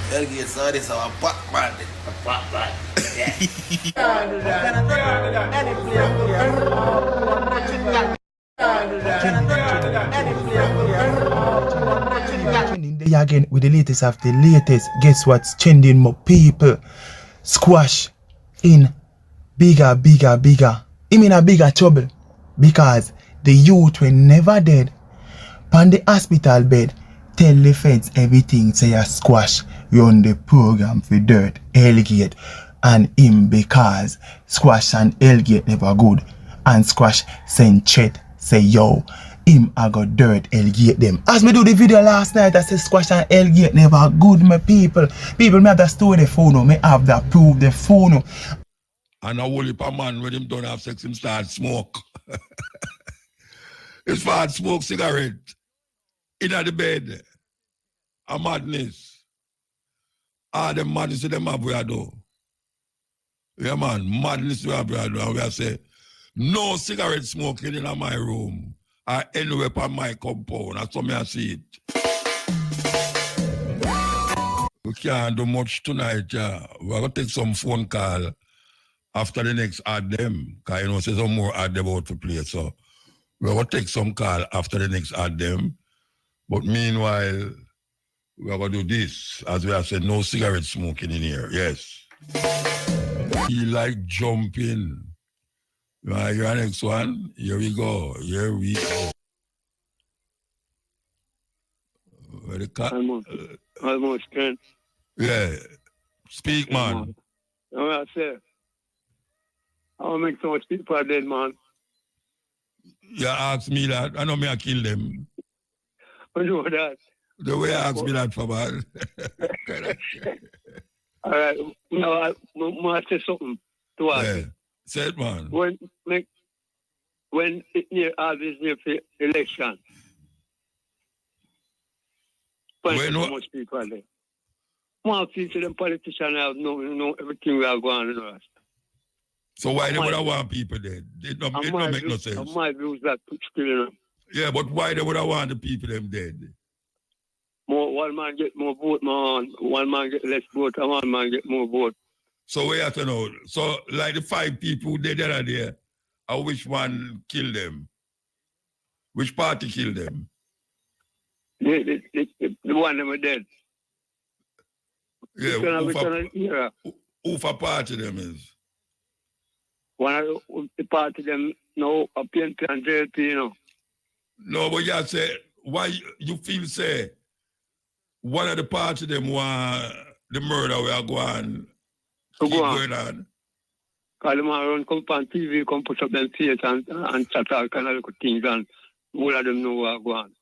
Hellgate saw this our pop man. A pop man. Yeah. Trending there again with the latest of the latest. Guess what's trending, more people? Squash in bigger. I mean a bigger trouble because the youth were never dead. On the hospital bed, tell the feds everything say a Squash run the program for dirt, Hellgate and him because Squash and Hellgate never good. And Squash send chat say yo, him I got dirt Hellgate them. As me do the video last night, I say Squash and Hellgate never good, my people. People me have to store the phone, me have to prove the phone. And a whole heap of man when him don't have sex, him start smoke. It's start smoke cigarette. In the bed. A madness. The madness of them have we do. Yeah man, madness we have we do. And we say, no cigarette smoking in my room. Or anywhere on my compound. That's how me I see it. We can't do much tonight, yeah. We're going to take some phone call after the next ad them. Because you know, there's some more ad them out to play. So we're going to take some call after the next ad them. But meanwhile, we're going to do this. As we have said, no cigarette smoking in here. Yes. He like jumping. Your next one. Here we go. Here we go. Where the cat? Almost 10. Yeah. Speak, man. I say, I'll make so much people dead, man. You ask me that. I know me I kill them. I know that. The way you ask me that for man. All right. Now, I say something to ask. Yeah. Say it, man. When it near all this near election, when so much people are there. More people than politicians have know everything we are going on. So why they would have want people dead? It don't make no sense. I might lose that still. Yeah, but why they would have want the people them dead? One man get more vote, man. One man get less vote, and one man get more vote. So we have to know. So like the 5 people who dead are there, which one killed them? Which party killed them? The one that were dead. Yeah, who for party them is? One of the party them no a PNP and JLP, you know. No, but you say why you feel say one of the party them want the murder we are going keep going on. Because them run come on TV, come put up them face and chat all kind of things and all of them know what are going on.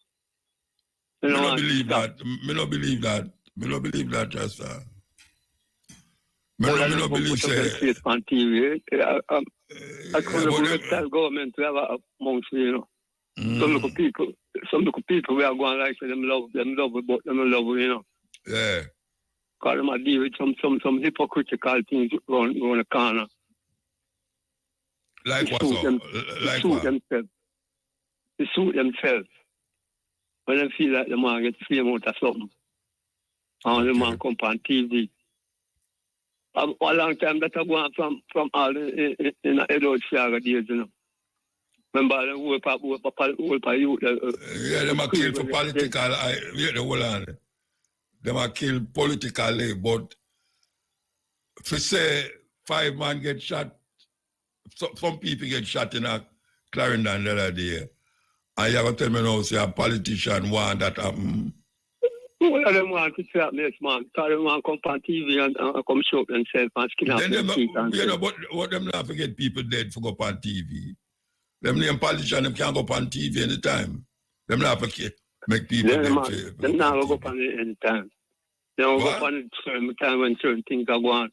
I don't believe that. Me not believe that. Me not believe that, just me not believe say. On TV. I couldn't tell government to have a month, you know. Some little people we are going like them love, but them love, you know. Yeah. Because them are deal with some hypocritical things around the corner. Like what? Like what? They suit themselves. When they feel like the man gets fame out of something. And the man come on TV. A long time that I go on from all in the adult saga days, you know. Remember the whole youth. Yeah, them are killed for political. Them are killed politically, but if you say 5 men get shot, some people get shot in a Clarendon the other day. And you have to tell me now, say a politician want that happen. All of them want to trap this man. Because they want to come on TV and come show up themselves and skin up their teeth. You know, but what them not forget people dead for go up on TV. Them name politicians, them can't go up on TV anytime. Them not forget make people dead. Them not go up on it anytime. They don't go up on it certain time when certain things are going on.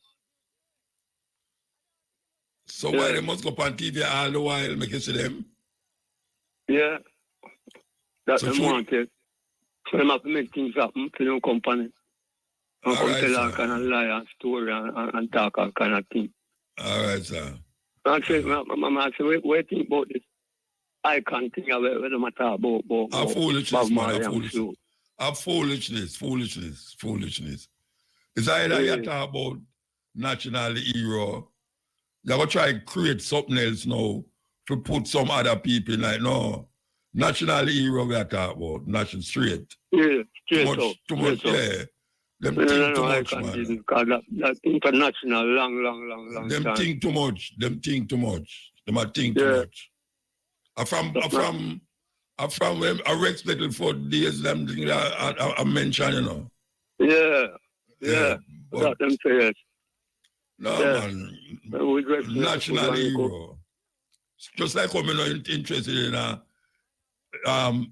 So why they must go up on TV all the while, make you see them? Yeah. That's the market. So they have to make things happen to your company. And come tell all kind of lie and story and talk all kind of thing. All right, sir. I say, Mama, I say, what do you think about this icon thing where they talk about foolishness, man. Foolishness. Foolishness. It's either you talk about national hero, you're going to try to create something else now to put some other people in, like, no, national hero we are talking about, national straight. Yeah, Too much, yeah. Them think too much, man. Because that international, long Them time. think too much. Them are think too much. I'm from when I respected for days, them things I mentioned, you know. Yeah. But them say it. No, man. National hero. Just like I'm not interested in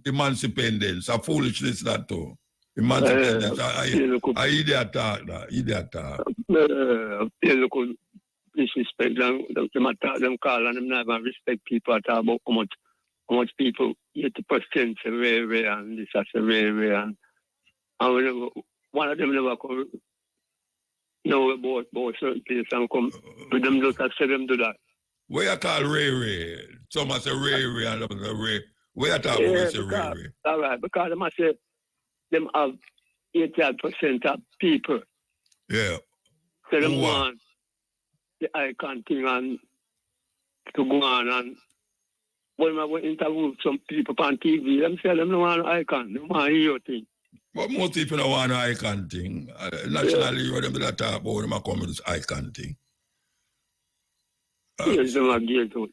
emancipation. A foolishness that too. Emancipation. I idiot talk that. Idiot talk. Look, disrespect them call and them never respect people at all about how much people 80% say way and this is way and one of them never come know about certain place and come with them just say them do that. Where you call Ray? Some say Ray and others say Ray. Where you talk about say Ray? All right, because them say them have 80% of people. Yeah. So them want the icon thing and to go on and when I interview some people on TV, them say them don't want an icon, they want a hero thing. But most people don't want an icon thing. National hero, them that talk about them come with this icon thing. Yes, them are geared to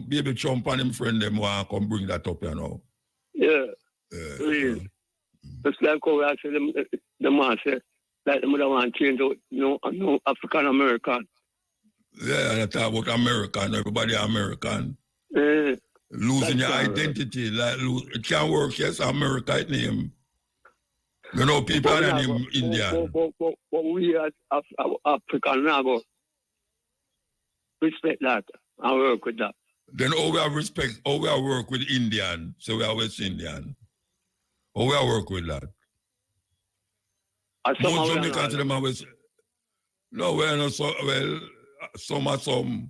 Baby Trump and him friend them want to come bring that up, you know. Yeah. Really. Just like how I say the man say, like them don't want to change out, no African American. Yeah, they talk about American, everybody American. Losing your identity, like it can't work, yes, America it name. You know, people are name Indian. But we as African now respect that and work with that. Then how we work with Indian, so we are West Indian. How we work with that? Most Jamaicans them are West. No, we're not so well. Some.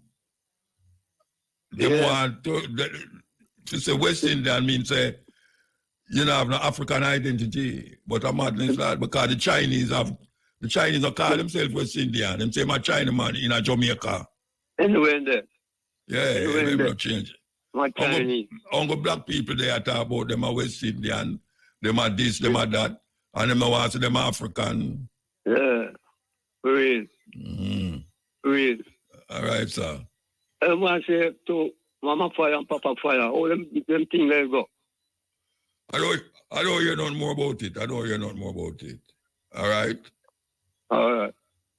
They want to say West Indian means say you know have no African identity, but I'm not that because the Chinese don't call themselves West Indian. Them say I'm a Chinaman in a Jamaica. Anyway, there. Yeah, they not change. My Chinese. Only black people they talk about them are West Indian. Them are this, them are that, and them want to say them African. Yeah, real. Real. All right, sir. I want to say to Mama Fire and Papa Fire, all them things they go. I don't hear nothing more about it. All right? All right.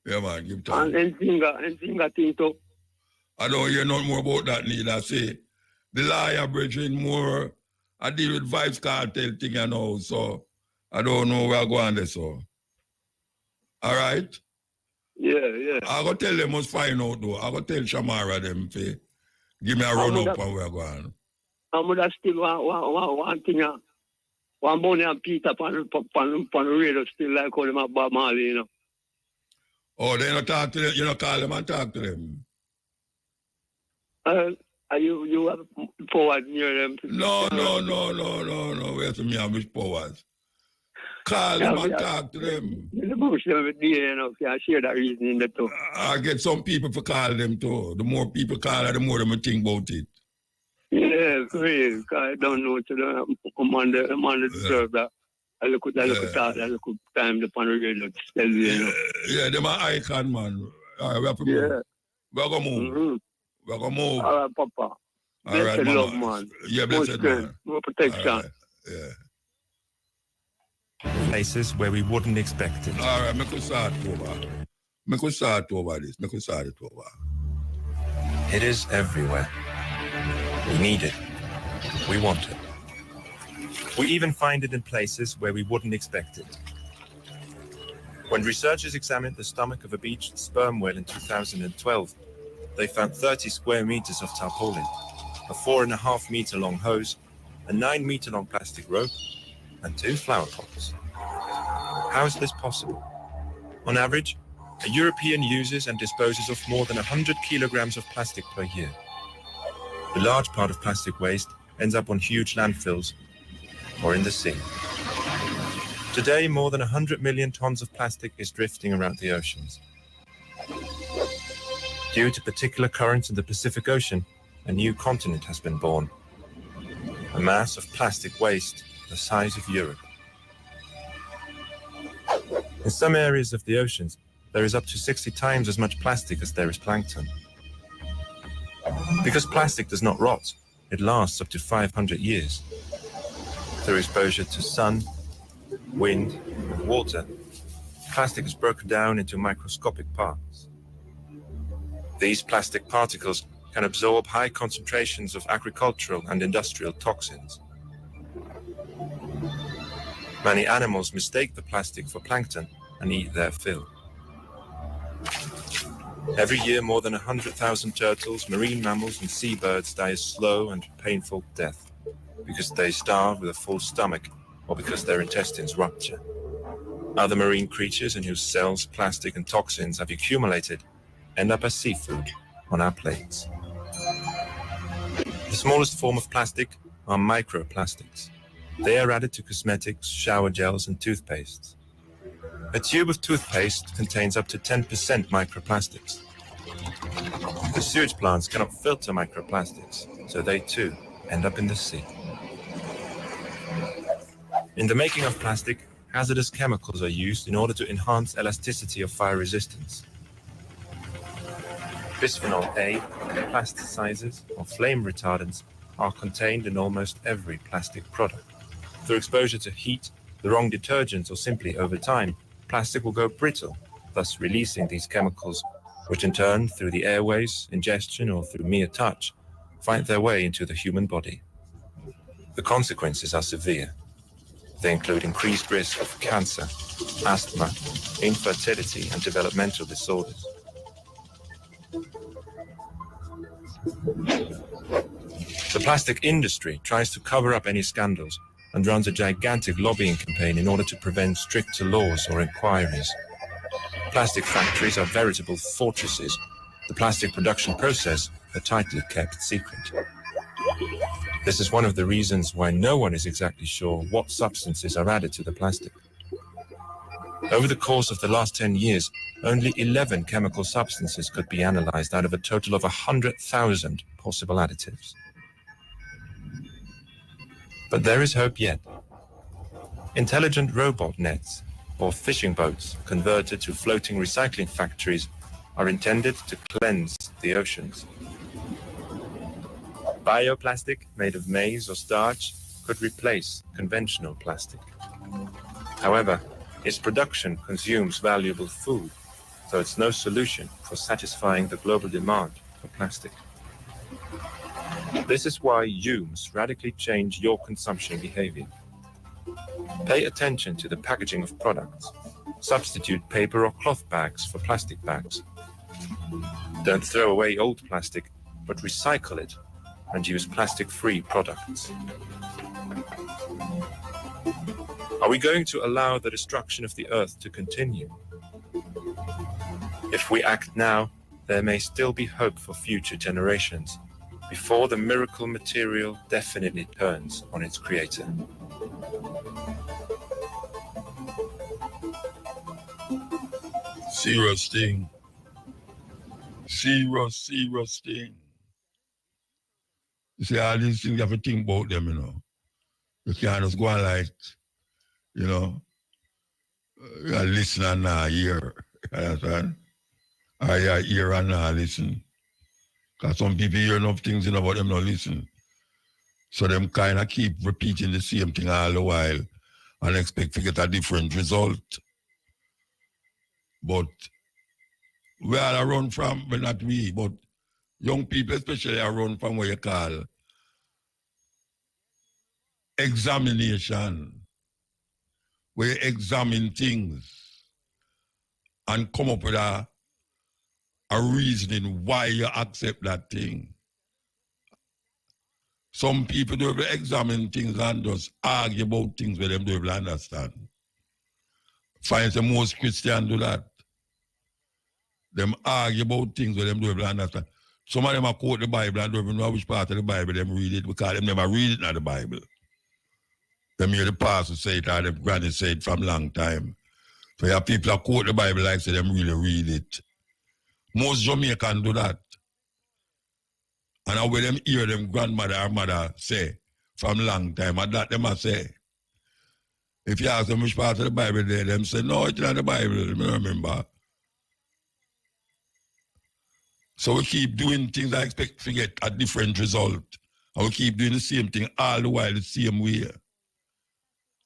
Yeah, man, give time. And anything I think to. I don't hear nothing more about that neither. I say, the lawyer brethren more, I deal with Vibes Cartel thing, you know, so I don't know where I go on this, so. All right? Yeah. I go tell them must find out though. I go tell Shamara them to give me a run up and where I go on. I'm gonna still one thing, one Bonnie and Peter on the radio still like how them at Bob Marley, you know. Oh, they don't talk to them, you don't call them and talk to them. You have forward near them. No. Where's me and which powers? Call them and talk to them. The bush them with you know, I share that reasoning that too. I get some people to call them too. The more people call, the more them think about it. Yeah, great. I don't know to the commander deserve that. I look at time upon the radio to tell you, you know. Yeah, they're my icon, man. All right, we have to move. Yeah. We're going to move. Mm-hmm. We're going to move. All right, Papa. All right, blessed love, man. Yeah, blessed man. More protection. Right. Yeah. Places where we wouldn't expect it. All right, make us start over this. It is everywhere. We need it. We want it. We even find it in places where we wouldn't expect it. When researchers examined the stomach of a beached sperm whale in 2012, they found 30 square meters of tarpaulin, a 4.5 meter long hose, a 9 meter long plastic rope, and 2 flower pots. How is this possible? On average, a European uses and disposes of more than 100 kilograms of plastic per year. A large part of plastic waste ends up on huge landfills or in the sea. Today, more than 100 million tons of plastic is drifting around the oceans. Due to particular currents in the Pacific Ocean, a new continent has been born. A mass of plastic waste the size of Europe. In some areas of the oceans, there is up to 60 times as much plastic as there is plankton. Because plastic does not rot, it lasts up to 500 years. Through exposure to sun, wind, and water, plastic is broken down into microscopic parts. These plastic particles can absorb high concentrations of agricultural and industrial toxins. Many animals mistake the plastic for plankton and eat their fill. Every year, more than 100,000 turtles, marine mammals, and seabirds die a slow and painful death because they starve with a full stomach or because their intestines rupture. Other marine creatures in whose cells plastic and toxins have accumulated end up as seafood on our plates. The smallest form of plastic are microplastics. They are added to cosmetics, shower gels, and toothpastes. A tube of toothpaste contains up to 10% microplastics. The sewage plants cannot filter microplastics, so they too end up in the sea. In the making of plastic, hazardous chemicals are used in order to enhance elasticity of fire resistance. Bisphenol A, plasticizers, or flame retardants are contained in almost every plastic product. Through exposure to heat, the wrong detergents, or simply over time, plastic will go brittle, thus releasing these chemicals, which in turn, through the airways, ingestion, or through mere touch, find their way into the human body. The consequences are severe. They include increased risk of cancer, asthma, infertility, and developmental disorders. The plastic industry tries to cover up any scandals and runs a gigantic lobbying campaign in order to prevent stricter laws or inquiries. Plastic factories are veritable fortresses. The plastic production process a tightly kept secret. This is one of the reasons why no one is exactly sure what substances are added to the plastic. Over the course of the last 10 years, only 11 chemical substances could be analyzed out of a total of 100,000 possible additives. But there is hope yet. Intelligent robot nets, or fishing boats converted to floating recycling factories, are intended to cleanse the oceans. Bioplastic made of maize or starch could replace conventional plastic. However, its production consumes valuable food, so it's no solution for satisfying the global demand for plastic. This is why you must radically change your consumption behavior. Pay attention to the packaging of products. Substitute paper or cloth bags for plastic bags. Don't throw away old plastic, but recycle it and use plastic-free products. Are we going to allow the destruction of the earth to continue? If we act now, there may still be hope for future generations, before the miracle material definitely turns on its creator. Serious thing. Serious thing. You see, all these things you have to think about them, you know. You can't just go on like, you know, you listen and not hear. You understand? Or you hear and not listen. Because some people hear enough things, you know, but them not listen. So them kind of keep repeating the same thing all the while and expect to get a different result. But we all run from, well, not we, but young people especially are run from what you call examination, where you examine things and come up with a reasoning why you accept that thing. Some people don't even examine things and just argue about things where them don't even understand. Finds the most Christians do that. Them argue about things where them don't even understand. Some of them are quote the Bible and don't even know which part of the Bible them read it because them never read it in the Bible. Them hear the pastor say it or them granny say it from long time. So you have people that quote the Bible like say them really read it. Most Jamaicans do that. And when them hear them grandmother or mother say from long time, and that them a say. If you ask them which part of the Bible there, them say, no, it's not the Bible, I don't remember. So we keep doing things I expect to get a different result. And we keep doing the same thing all the while the same way.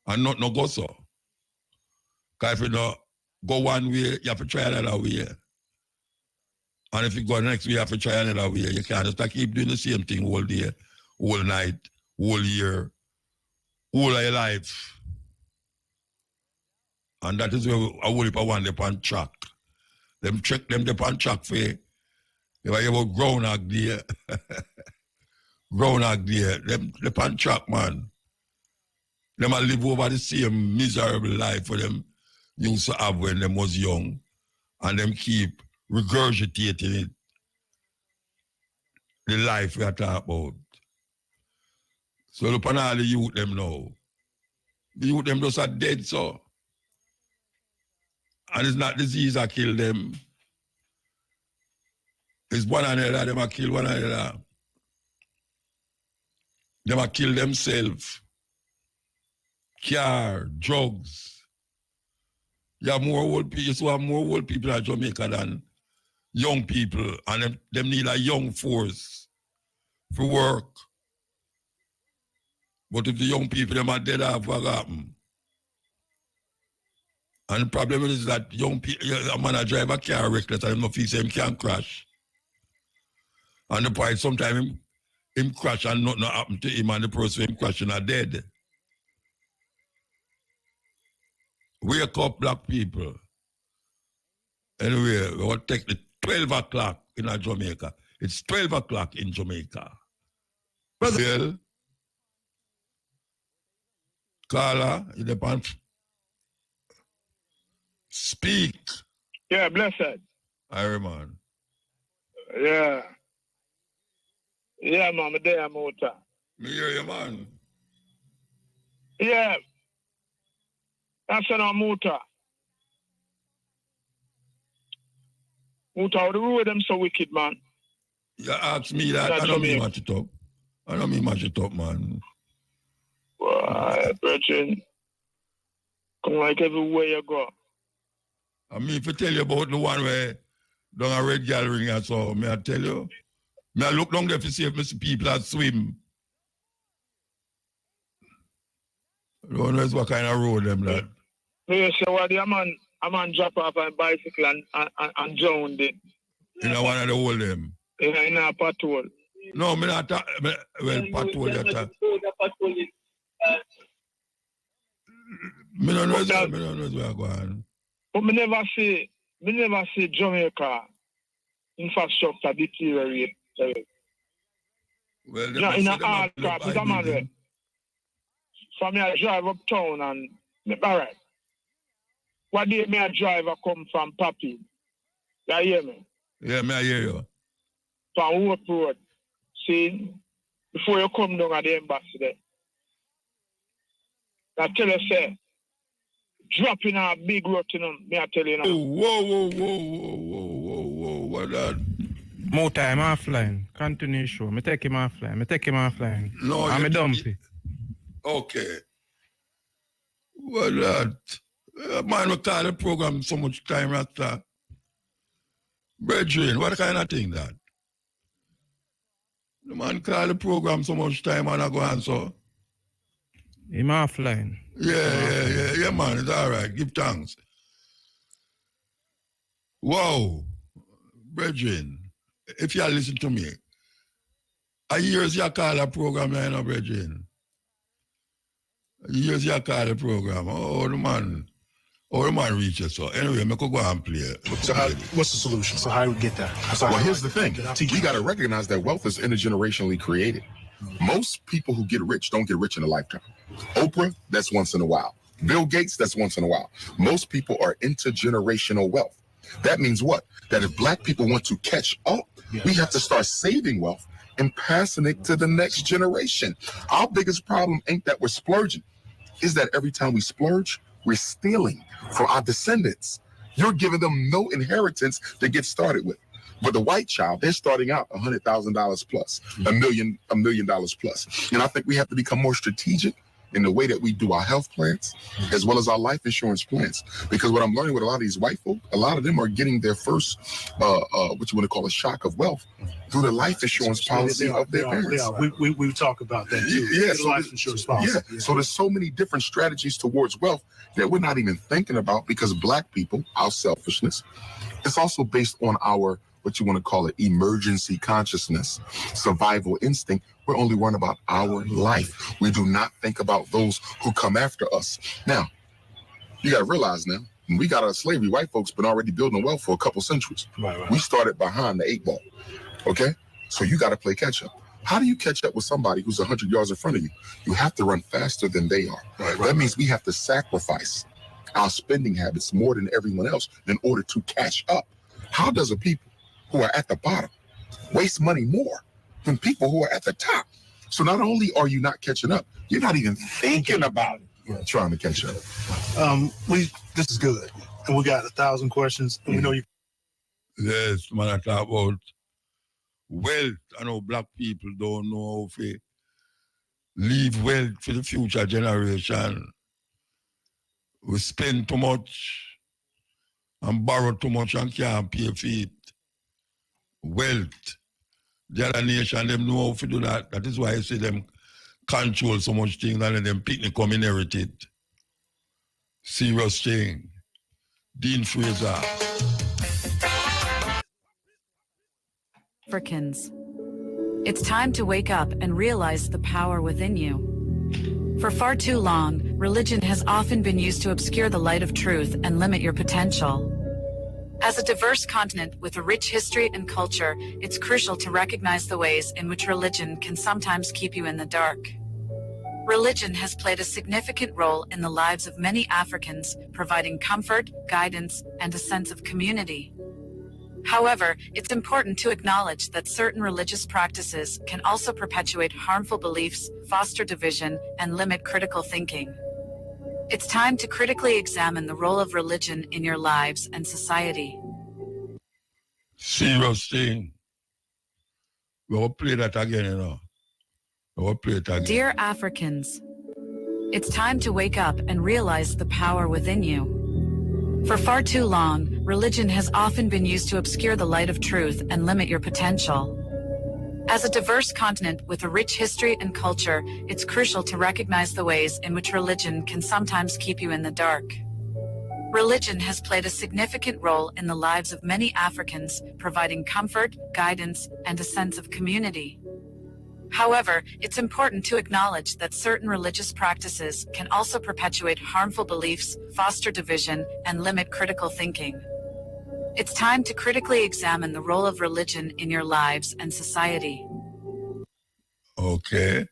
And not no go so. Because if you don't go one way, you have to try another way. And if you go next way, you have to try another way. You can't just keep doing the same thing all day, all night, all year, all of your life. And that is where I will want them on track. Them check them on track for you. If I ever groundhog there, groundhog there, them on track, man. Them a live over the same miserable life for them used to have when them was young. And them keep regurgitating it. The life we are talking about. So look on all the youth them now. The youth them just are dead, so. And it's not disease that kill them. It's one another, them a kill one another. Them a kill themselves. Car, drugs. You have more old people, you have more old people in Jamaica than young people. And them need a young force for work. But if the young people, them are dead off, what happen? And the problem is that young people, a man a drive a car reckless and him say him can't crash. And the point sometimes him crash and nothing happen to him and the person him crashing are dead. Wake up, black people. Anyway, we will take the 12 o'clock in Jamaica. It's 12 o'clock in Jamaica. Brother. Carla, you depend. Speak. Yeah, blessed. Iron man. Yeah. Yeah, man, I'm there, Muta. Me hear you, man. Yeah. That's no Muta. Muta, how the road them so wicked, man? You ask me that, I don't mean match it up. I don't mean match it up, man. Why, Virgin? Come like everywhere you go. I mean, if I tell you about the one where down a red girl ring and so, may I tell you? May I look down there to see if I see people that swim. I don't know what kind of road them that. Yeah, so what a man drop off on bicycle and drowned it. You know, one of the old them. In a patrol. No, me not well, patrol that. Me don't know where I go on. But me never see Jamaica infrastructure deteriorate. Well, you know, in a hard crap, it's a man. So me I drive uptown and alright. What day me a driver come from Papi? You hear me? Yeah, me I hear you. From Hope Road. See, before you come down at the embassy there. I tell you, say, dropping a big road, you know, me I tell you now. Whoa, what that? More time offline. Continue show. Me take him offline. No, I'm a dumpy. Okay. What that? Man, we call the program so much time after. Brethren, what kind of thing that? The man call the program so much time and I go answer. Him offline. Yeah, man, it's all right. Give thanks. Wow. Brethren, if you listen to me, I years you call a program, you know, brethren. Years you call the program. Oh, the man reaches so. Anyway, I could go and play. So what's the solution? So how do we get that? Well, here's the thing. We got to recognize that wealth is intergenerationally created. Most people who get rich don't get rich in a lifetime. Oprah, that's once in a while. Bill Gates, that's once in a while. Most people are intergenerational wealth. That means what? That if black people want to catch up, we have to start saving wealth and passing it to the next generation. Our biggest problem ain't that we're splurging. is that every time we splurge, we're stealing from our descendants. You're giving them no inheritance to get started with. But the white child, they're starting out $100,000 plus, $1 million plus. And I think we have to become more strategic in the way that we do our health plans, as well as our life insurance plans. Because what I'm learning with a lot of these white folk, a lot of them are getting their first, what you want to call a shock of wealth through the life insurance policy of their parents. We talk about that too. Yeah, the life insurance policy. Yeah. So there's so many different strategies towards wealth that we're not even thinking about, because Black people, our selfishness, it's also based on our, what you want to call it, emergency consciousness, survival instinct. We're only worrying about our life. We do not think about those who come after us. Now, you got to realize now, when we got out of slavery, white folks been already building wealth for a couple centuries. Right. We started behind the 8 ball. Okay? So you got to play catch up. How do you catch up with somebody who's 100 yards in front of you? You have to run faster than they are. That means we have to sacrifice our spending habits more than everyone else in order to catch up. How does a people who are at the bottom waste money more than people who are at the top? So not only are you not catching up, you're not even thinking about it, trying to catch up. This is good. And we got 1,000 questions. And we know you. Yes, man, I talk about wealth. I know Black people don't know how to leave wealth for the future generation. We spend too much and borrow too much and can't pay for it. Wealth. The other nation, them know how to do that. That is why I say them control so much things and let them picnic come inherited. Serious thing. Dean Fraser. Africans. It's time to wake up and realize the power within you. For far too long, religion has often been used to obscure the light of truth and limit your potential. As a diverse continent with a rich history and culture, it's crucial to recognize the ways in which religion can sometimes keep you in the dark. Religion has played a significant role in the lives of many Africans, providing comfort, guidance, and a sense of community. However, it's important to acknowledge that certain religious practices can also perpetuate harmful beliefs, foster division, and limit critical thinking. It's time to critically examine the role of religion in your lives and society. Serious thing. We'll play that again, you know. We'll play it again. Dear Africans, it's time to wake up and realize the power within you. For far too long, religion has often been used to obscure the light of truth and limit your potential. As a diverse continent with a rich history and culture, it's crucial to recognize the ways in which religion can sometimes keep you in the dark. Religion has played a significant role in the lives of many Africans, providing comfort, guidance, and a sense of community. However, it's important to acknowledge that certain religious practices can also perpetuate harmful beliefs, foster division, and limit critical thinking. It's time to critically examine the role of religion in your lives and society. Okay.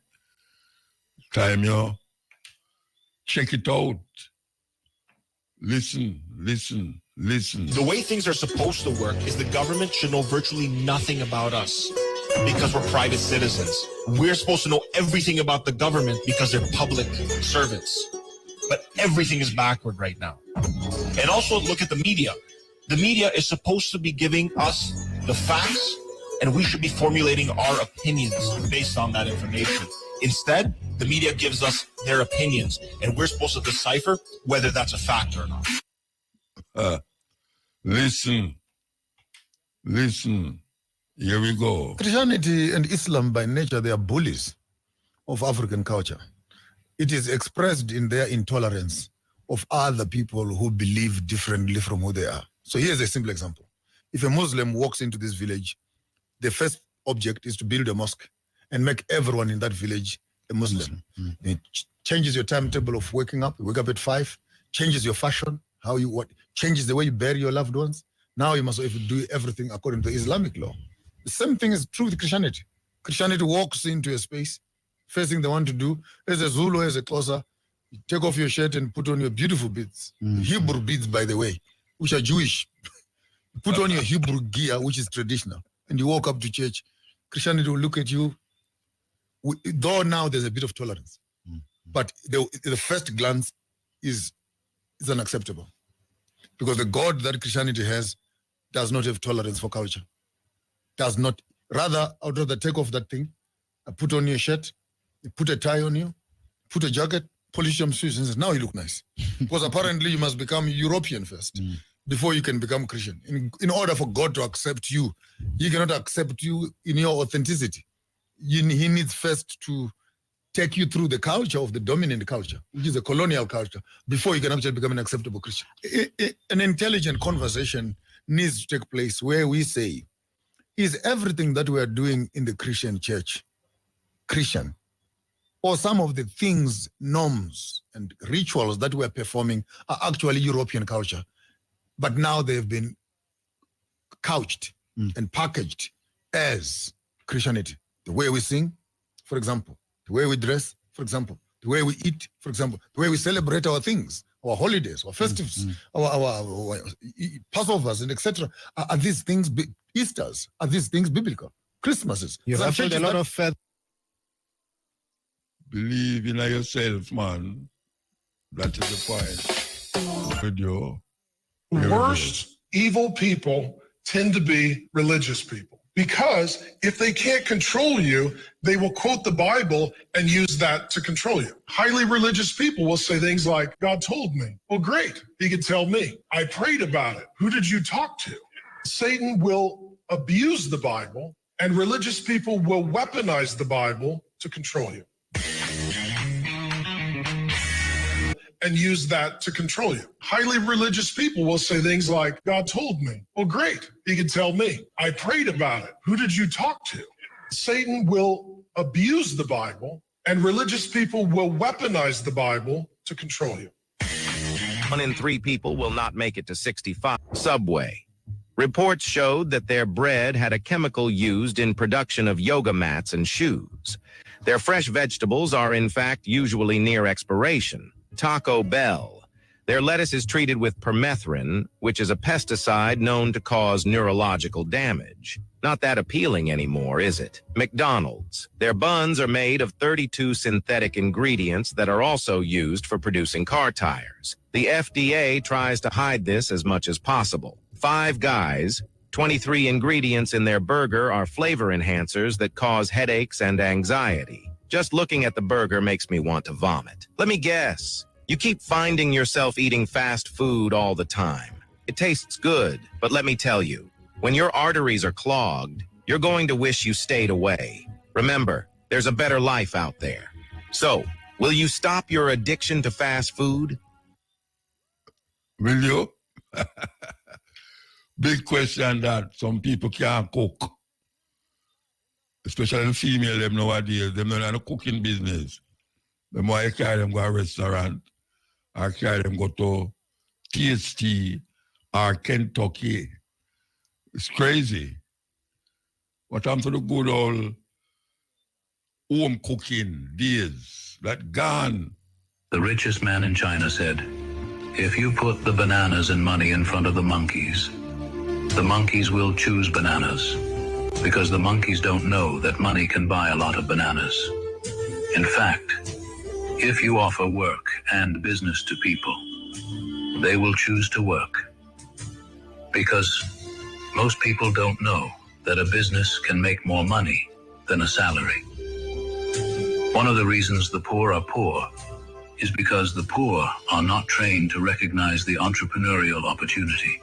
Time, yo. Check it out. Listen. The way things are supposed to work is the government should know virtually nothing about us because we're private citizens. We're supposed to know everything about the government because they're public servants. But everything is backward right now. And also look at the media. The media is supposed to be giving us the facts, and we should be formulating our opinions based on that information. Instead, the media gives us their opinions, and we're supposed to decipher whether that's a fact or not. Listen. Here we go. Christianity and Islam by nature, they are bullies of African culture. It is expressed in their intolerance of other people who believe differently from who they are. So here's a simple example. If a Muslim walks into this village, the first object is to build a mosque and make everyone in that village a Muslim. It changes your timetable of waking up. You wake up at 5, changes your fashion, changes the way you bury your loved ones. Now you must do everything according to Islamic law. The same thing is true with Christianity. Christianity walks into a space, first thing they want to do, as a Zulu, as a Xhosa, you take off your shirt and put on your beautiful beads. Hebrew beads, by the way, which are Jewish. Put on your Hebrew gear, which is traditional, and you walk up to church. Christianity will look at you, though now there's a bit of tolerance. but the first glance is unacceptable, because the God that Christianity has does not have tolerance for culture. Does not. Rather, I would rather take off that thing, put on your shirt, put a tie on you, put a jacket, polish your shoes, and say, now you look nice. Because apparently you must become European first before you can become Christian. In order for God to accept you, he cannot accept you in your authenticity. He needs first to take you through the culture of the dominant culture, which is a colonial culture, before you can actually become an acceptable Christian. An intelligent conversation needs to take place where we say, is everything that we are doing in the Christian church Christian? Or some of the things, norms, and rituals that we're performing are actually European culture, but now they've been couched and packaged as Christianity. The way we sing, for example, the way we dress, for example, the way we eat, for example, the way we celebrate our things, our holidays, our festivals, our Passovers, and etc. Are these things, Easters, are these things biblical? Christmases. You have a lot of faith. Believe in yourself, man. That is the point. Video. Worst evil people tend to be religious people, because if they can't control you, they will quote the Bible and use that to control you. Highly religious people will say things like, God told me. Well, great. He could tell me. I prayed about it. Who did you talk to? Satan will abuse the Bible, and religious people will weaponize the Bible to control you. And use that to control you. Highly religious people will say things like, God told me. Well, great. He could tell me. I prayed about it. Who did you talk to? Satan will abuse the Bible, and religious people will weaponize the Bible to control you. 1 in 3 people will not make it to 65. Subway. Reports showed that their bread had a chemical used in production of yoga mats and shoes. Their fresh vegetables are, in fact, usually near expiration. Taco Bell. Their lettuce is treated with permethrin, which is a pesticide known to cause neurological damage. Not that appealing anymore, is it? McDonald's. Their buns are made of 32 synthetic ingredients that are also used for producing car tires. The FDA tries to hide this as much as possible. Five Guys. 23 ingredients in their burger are flavor enhancers that cause headaches and anxiety. Just looking at the burger makes me want to vomit. Let me guess. You keep finding yourself eating fast food all the time. It tastes good, but let me tell you, when your arteries are clogged, you're going to wish you stayed away. Remember, there's a better life out there. So, will you stop your addiction to fast food? Will you? Big question that some people can't cook. Especially the female them nowadays. Them not in the cooking business. The more I carry them go to a restaurant, I carry them go to TST or Kentucky. It's crazy. What happened to the good old home cooking days? That gone. The richest man in China said, if you put the bananas and money in front of the monkeys will choose bananas, because the monkeys don't know that money can buy a lot of bananas. In fact, if you offer work and business to people, they will choose to work. Because most people don't know that a business can make more money than a salary. One of the reasons the poor are poor is because the poor are not trained to recognize the entrepreneurial opportunity.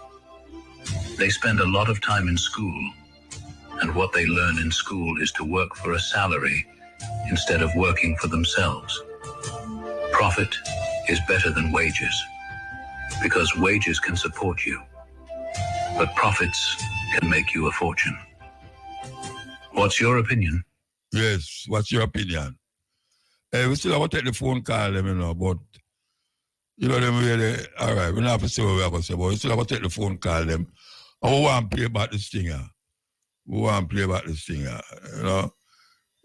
They spend a lot of time in school, and what they learn in school is to work for a salary instead of working for themselves. Profit is better than wages, because wages can support you, but profits can make you a fortune. What's your opinion? Yes, what's your opinion? We still have to take the phone call them, you know, but you know them really, all right, we don't have to say what we're going to say, but we still have to take the phone call them. And we want to play about this thing, we want to play about this thing, you know.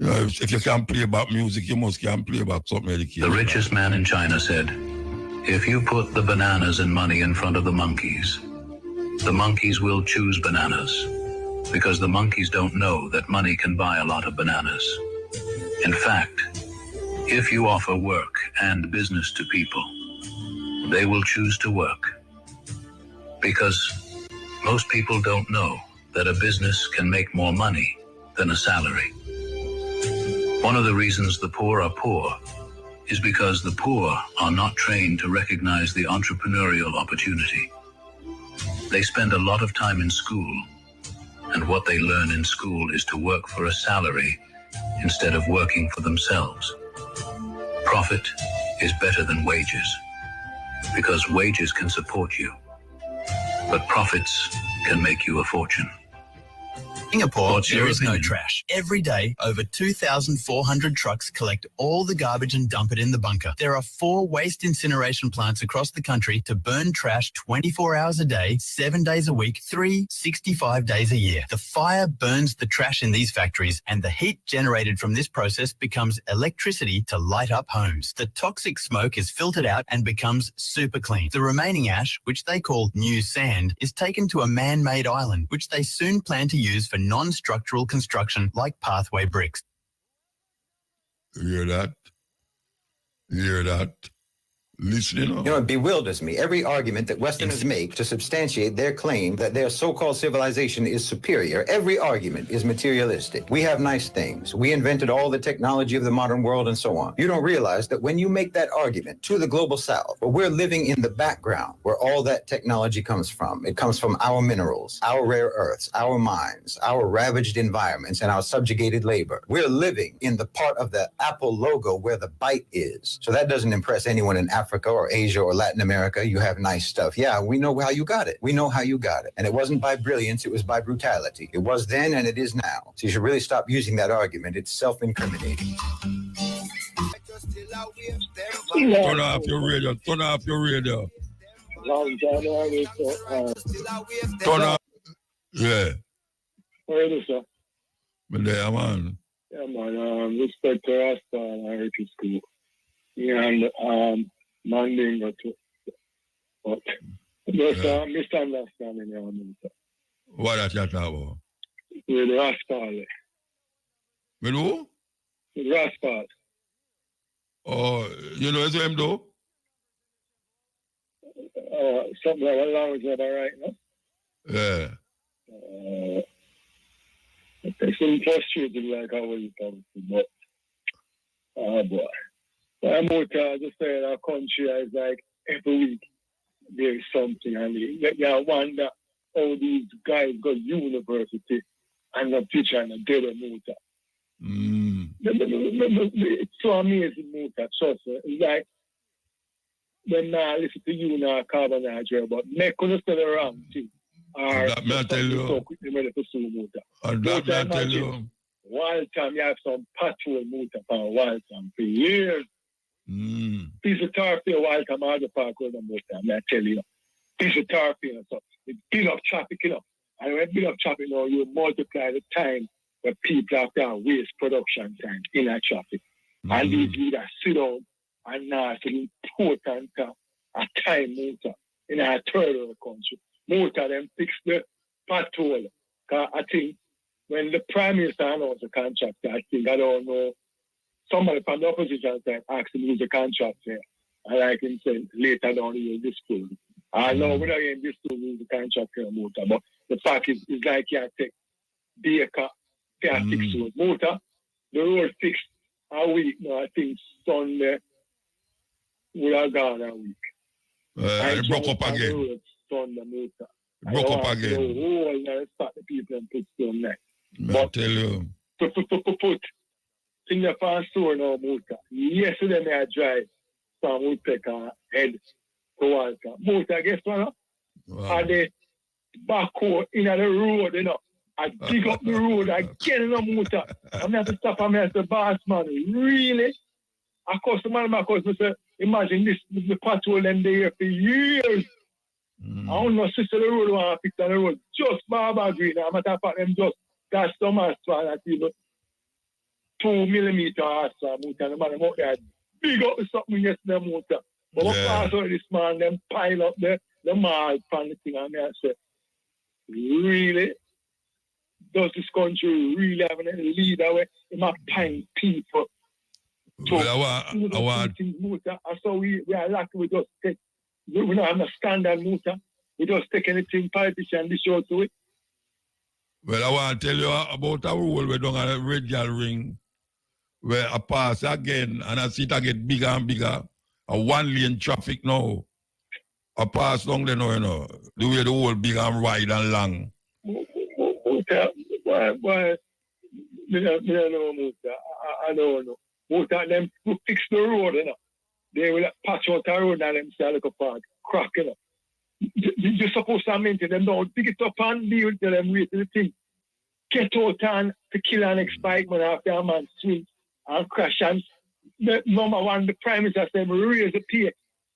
You know, if you can't play about music, you must can play about something educated. The richest man in China said, if you put the bananas and money in front of the monkeys will choose bananas, because the monkeys don't know that money can buy a lot of bananas. In fact, if you offer work and business to people, they will choose to work. Because most people don't know that a business can make more money than a salary. One of the reasons the poor are poor is because the poor are not trained to recognize the entrepreneurial opportunity. They spend a lot of time in school, and what they learn in school is to work for a salary instead of working for themselves. Profit is better than wages, because wages can support you, but profits can make you a fortune. Singapore, there is no trash. Every day, over 2,400 trucks collect all the garbage and dump it in the bunker. There are 4 waste incineration plants across the country to burn trash 24 hours a day, 7 days a week, 365 days a year. The fire burns the trash in these factories, and the heat generated from this process becomes electricity to light up homes. The toxic smoke is filtered out and becomes super clean. The remaining ash, which they call new sand, is taken to a man-made island, which they soon plan to use for non-structural construction like pathway bricks. You hear that? You hear that? Listening. You know, it bewilders me. Every argument that Westerners make to substantiate their claim that their so-called civilization is superior, every argument is materialistic. We have nice things. We invented all the technology of the modern world and so on. You don't realize that when you make that argument to the global south, where we're living in the background, where all that technology comes from, it comes from our minerals, our rare earths, our mines, our ravaged environments, and our subjugated labor. We're living in the part of the Apple logo where the bite is. So that doesn't impress anyone in Africa or Asia or Latin America. You have nice stuff. Yeah, we know how you got it. We know how you got it. And it wasn't by brilliance, it was by brutality. It was then and it is now. So you should really stop using that argument. It's self-incriminating. Turn off your radio. Turn off your radio. Turn off. Yeah. Where is it, sir? But there, man. Yeah, man. Respect to Rasta and Heritage School. And Mandingo too. But there's a misunderstanding here. What that you talk about? With Rasta. With who? With Rasta. Oh, you know him though? Something like that language that I write, no? Yeah. It's frustrating like I was talking, but boy. I'm more just saying our country is like every week there's something, and you wonder how these guys go to university and the teacher and they don't know that. It's so amazing, Muta. Trust me. It's like when I listen to you now, Carbon Nigeria, but make understand the wrong thing. Or that may I tell you. So quickly ready to sue Muta. And that may I tell you. Wild time you have some patrol Muta for wild time for years. Piece of tar for a wild time out the park with them Muta, I tell you. Piece of tar for you. So it build up traffic, you know. And when you build up traffic, you know, you multiply the time where people have to waste production time in that traffic. And these leaders sit down and now it's an important a time Muta in a third of the country. Muta them fix the patrol. Because I think when the Prime Minister announced the contract, I think, I don't know, somebody from the opposition side asked him who's the contract here. And like him said, later down in this school. I know we're not in this school who's the contract here, Muta. But the fact is like you take Baker, fix road. Muta, the road fixed a week now. I think Sunday would have gone a week. It broke up again. Sunday, Muta. Broke up again. The whole night start the people and put stone neck. But tell you. Put in the fast store now, Muta. Yesterday I drive from Woodpecker head to Walter. Muta, guess what? Wow. And the backhoe in the road, you know. I dig up the road again in the Muta. I'm going to stop and I say, boss man, really? Of course, the man, say, imagine this, the patrol them there for years. I don't know, sister, the road want to fix on the road. Just Barbara Green. I'm going to them just got some asphalt at even 2 millimeter asphalt. And the man, I'm out there, big up something yesterday, Muta. But what part of this man, them pile up the mall from the thing, and I say, really? Does this country really have a leader where they might find people So, well, I want. Muta, and so we are lucky we just take, we don't have a standard muta. We just take anything politician dish out to it. Well, I want to tell you about a rule we done at a red girl ring where I pass again and I see it get bigger and bigger. A one-lane traffic now. I pass down there now, you know. The way the whole big and wide and long. Muta, why, I don't know, Muta. I don't know. Muta, them who fix the road, you know. They will patch out the road and them say, look apart, crack, you know. You're supposed to maintain them now. Dig it up and deal with them, wait till the thing. Get out and to kill an excitement after a man swing and crash. And number one, the Prime Minister said, raise the pay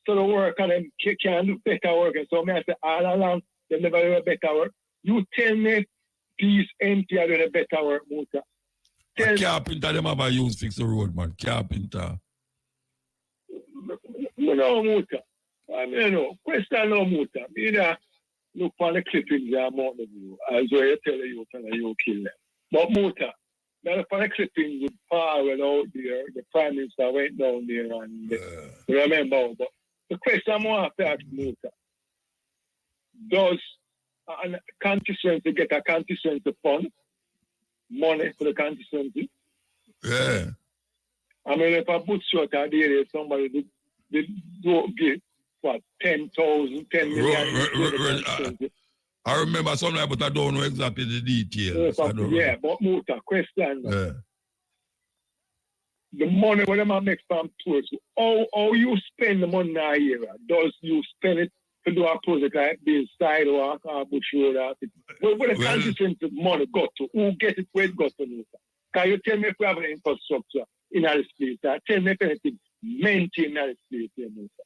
so the worker them can do better work. And so I say, all along, they never do a better work. You tell me, these empty are doing a better work, Muta. A carpenter, them have a use fix the road, man. Carpenter. No, Muta. I mean, no. Question no, Muta. Either look for the clippings there, amount of you. As well, you tell you, you kill them. But Muta, now for the clippings with power out there, the Prime Minister went down there and remember. But the question I want to ask Muta, does a constituency get a constituency fund? Money for the constituency? Yeah. I mean, if I put short idea, somebody did give what 10,000, 10 million. I remember something, but I don't know exactly the details. Yeah, but Muta, question. The money what them make from tours, how you spend the money now here? Does you spend it to do a project like this sidewalk or bush road or where the constituency money go to? Who get it where it goes to, Muta? Can you tell me if we have an infrastructure in our place? Tell me if anything maintain our place here, Muta.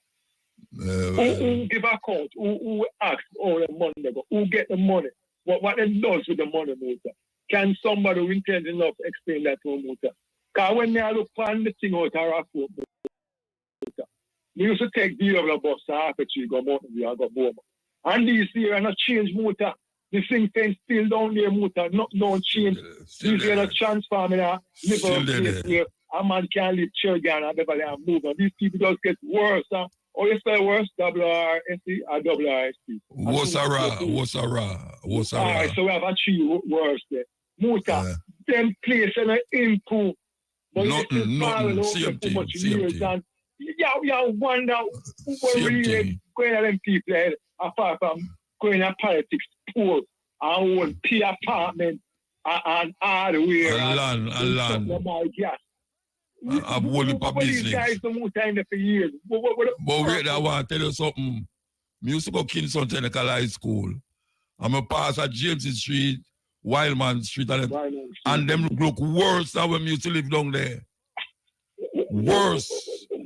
Who give account? Who ask all the money they go? Who get the money? What they does with the money, Muta? Can somebody who intends enough explain that to Muta? Because when I look on the thing out of our foot, we used to take the other bus after you go Mountain View, I go Boma. And these year are not change Muta. The thing fence still down there, Muta, no change. These year are transforming a little place where a man can live Chergan and Beverly and move. And these people just get worse. Or you say worse, WRSC or WRSC? Wosara. All right, so we have actually worse there. Muta, them place and improve. But nothing, same thing. Yeah, wonder who really going at them people head apart from going at politics, poor, and own pay apartment, and hardware. And land. I've worked for business. These guys don't move time there for years. But wait, I want to tell you something. I used to go Kingston Technical High School. I'm a pass at James Street, Wildman Street, and them look worse than when we used to live down there. Worse.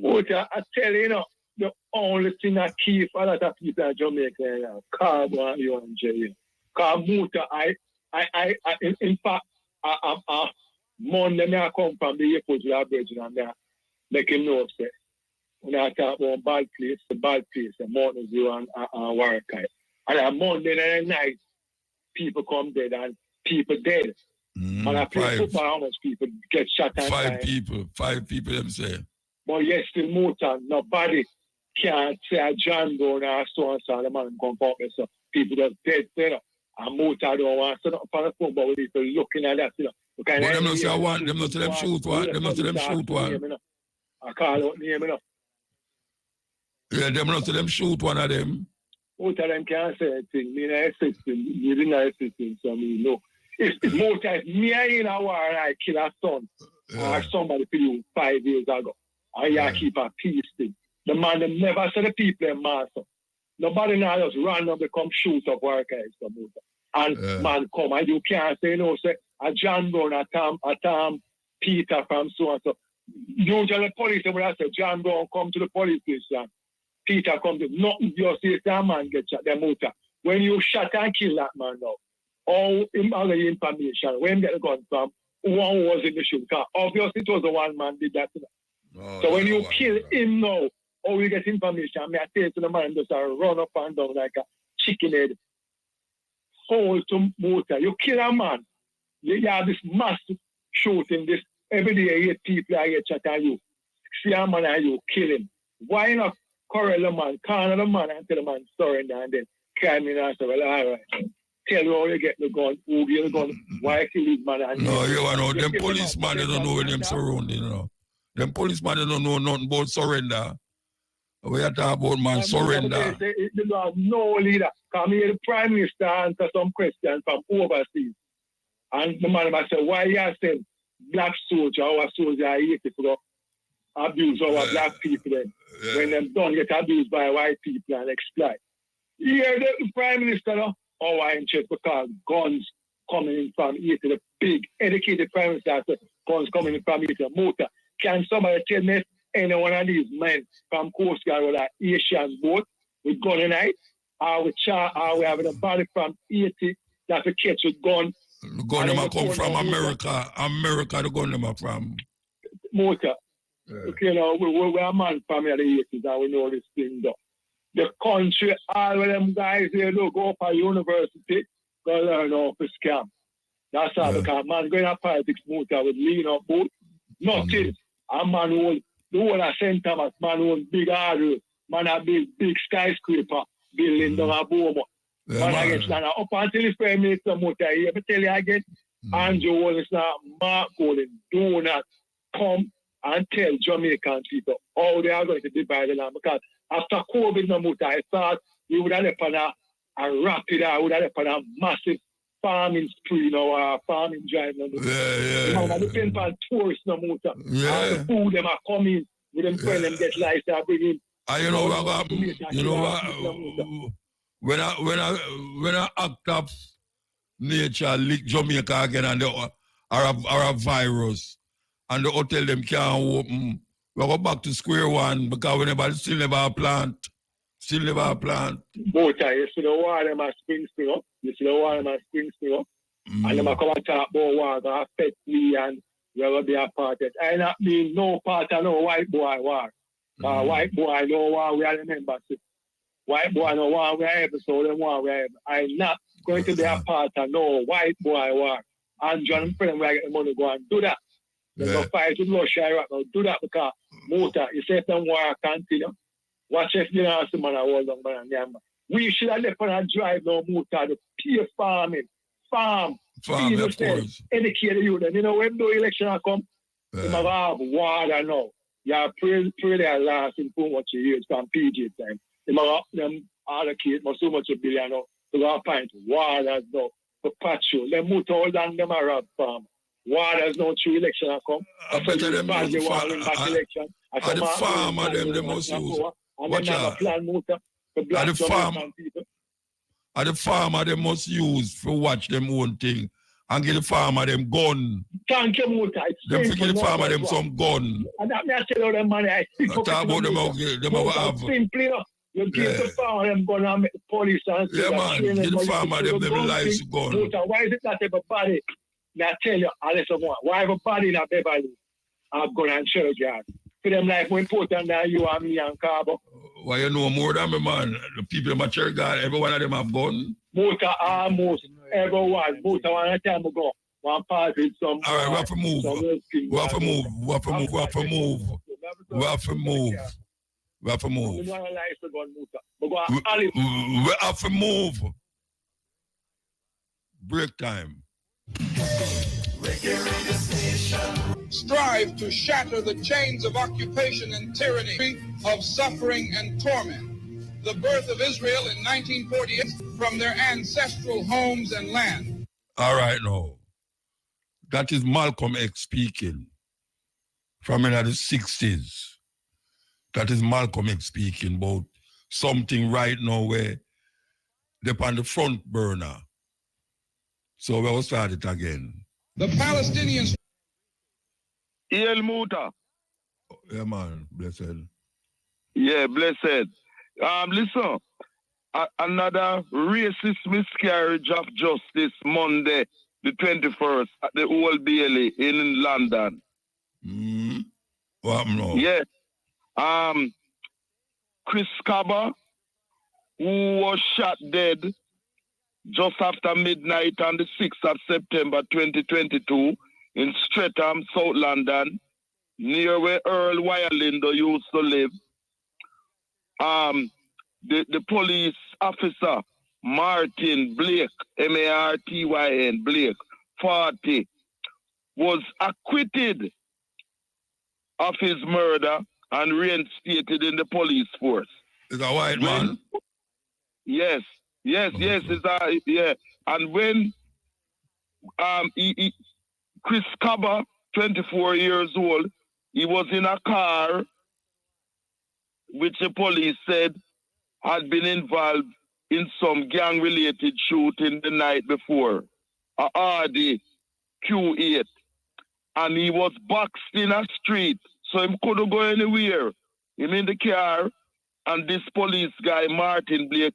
I tell you, the only thing I keep a lot of people in Jamaica, carbon, you and Jerry. Because Muta, in fact, Monday I come from the airport to our bridge and I make him know, say, when I talk about bad place, and Mountain View and Warakai. And on Monday night, people come dead and people dead. And I play football, how much people get shot and Five people, them say. But yes, still Muta, nobody can't say a John Brown or so and so, the man come from me, so people just dead, you know. And Muta don't want to set up on the football with people looking at that, you know. But them not say I want, them not say them shoot one, them not say them shoot one. I call out name, you know. Yeah, them not say them shoot one of them. Muta them can't say anything, me not assisting, you didn't assisting, so me know. If Muta, if me in a war and I kill a son, or somebody for you 5 years ago, and you keep a peace thing. The man them never said the people in master. Nobody now just run up and come shoot up workers. And man come and you can't say no, say a John Brown, a Tom Peter from so and so. Usually the police when I say John Brown come to the police station, Peter come to nothing you say that man get shot, the Muta. When you shot and kill that man now, all other information, when you get the gun from, who was in the shoot? Obviously it was the one man did that. So when you kill him now, or you get information, I say to the man, just run up and down like a chicken head. Hold to Muta. You kill a man, you have this mass shooting, this every day 8 people I get shot at you. see a man and you kill him. Why not corral the man, corner the man and tell the man surrender and then climb in and say, well, all right. Tell you how you get the gun, who get the gun, why kill this man. And no, you know, them policemen, they don't know when them surrounding, you know. Them policemen, they don't know nothing about surrender. We are talking about man surrender. They don't have no leader. Come here, the Prime Minister answer some questions from overseas. And the man might say, why you saying black soldier, our soldier are here to abuse our black people then? When them don't get abused by white people and exploit. Here, the Prime Minister, our interest because guns coming in from here to the big educated Prime Minister, guns coming in from here to the muta. Can somebody tell me any one of these men from Coast Guard with an Asian boat with gun in it? Or we having a body from Haiti that we catch with gun? The gun them come from America. America, the gun them are from. Muta. You know, we're a man from here, the 80s, and we know this thing though. The country, all of them guys here, look, go up at university, go learn how to scam. That's all, because man going to politics, Muta, with lean up boat. Nothing. A man who the whole of St. Thomas, man who owns big hardware, man a big skyscraper, building down a boom. Man against that. Up until the Prime Minister Muta, here, I tell you again, Andrew Wallace now, Mark Golden, do not come and tell Jamaican people how they are going to divide the land. Because after COVID, no Muta, I thought we would have left on a rapid, I would have left on a massive farming spree, you know, farming drive. No, you know, depend on tourists, no Muta. And the food them are coming, with them friends, them get lice, they are bringing. You know what, you know what, when I act up nature lick Jamaica again and the Arab virus and the hotel them can't open, we go back to square one because we never still never a plant. Still never a plant. Muta, you see the water them are spring up. You see the water them are spring up. And them are come and talk about water, affect me and we will be a part of it. I not mean no part of no white boy war. White boy no war, we are the members. White boy no war, we are able, so them war, we are able. I'm not going to be a part of no white boy war. And John Friend, we get the money go and do that. They go fight with Russia, Iraq, now do that because Muta, you say if them war continue, watch if you know some man a hold on man and we should have left on a drive now, Muta, the pure farming, farm, of course. Educate the youth. And you know, when the election come, you might have water now. You pray their last in too much years from PG time. You might have them allocate so much $1 billion now to go find water now for patrol. Them Muta hold on them a rob farm. Water's no true election come. I bet them back election. And the farmer them they must use. Watch out. And the farmer they must use for watch them own thing. And give the farmer them gun. Thank you, Muta. Them give the farmer them some gun. And that me I tell you them money. I talk about them have. Simply enough. You give the farmer them gun and make the police and man. Give the farmer them lives gun. Muta, why is it not everybody? I tell you, unless someone, why everybody in a Beverly have gun and church yard? For them like more important than you and me and Cabo. Why you know more than me, man? The people in my church yard, every one of them have gun. Muta almost everyone. Muta one time ago. One party with some. All right, we have to move. We have to move. We have to move. We have to move. We have to move. We have to move. We have to move. Break time. Strive to shatter the chains of occupation and tyranny, of suffering and torment. The birth of Israel in 1948 from their ancestral homes and land. All right, now. That is Malcolm X speaking from in the 60s. That is Malcolm X speaking about something right now where they're on the front burner. So we'll start it again. The Palestinians. El Muta. Yeah, man. Blessed. Yeah, blessed. Listen. Another racist miscarriage of justice Monday, the 21st, at the Old Bailey in London. What happened now? Yeah. Chris Cabba, who was shot dead just after midnight on the 6th of September 2022 in Streatham, South London. near where Earl Wirelindo used to live. The police officer, Martin Blake, Martyn, Blake, 40, was acquitted of his murder and reinstated in the police force. Is a white man? Yes. Yeah. And when Chris Kaba, 24 years old, he was in a car which the police said had been involved in some gang-related shooting the night before, a Audi Q8. And he was boxed in a street, so he couldn't go anywhere. Him in the car, and this police guy, Martin Blake,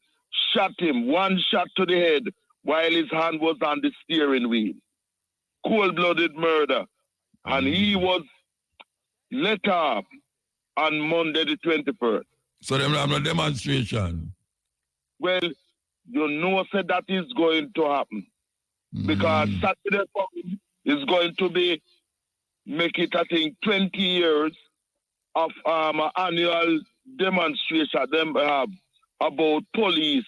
shot him, one shot to the head, while his hand was on the steering wheel. Cold-blooded murder. And he was let off on Monday the 21st. So them have a demonstration? Well, you know said that is going to happen. Because Saturday is going to be, make it, I think, 20 years of an annual demonstration them have about police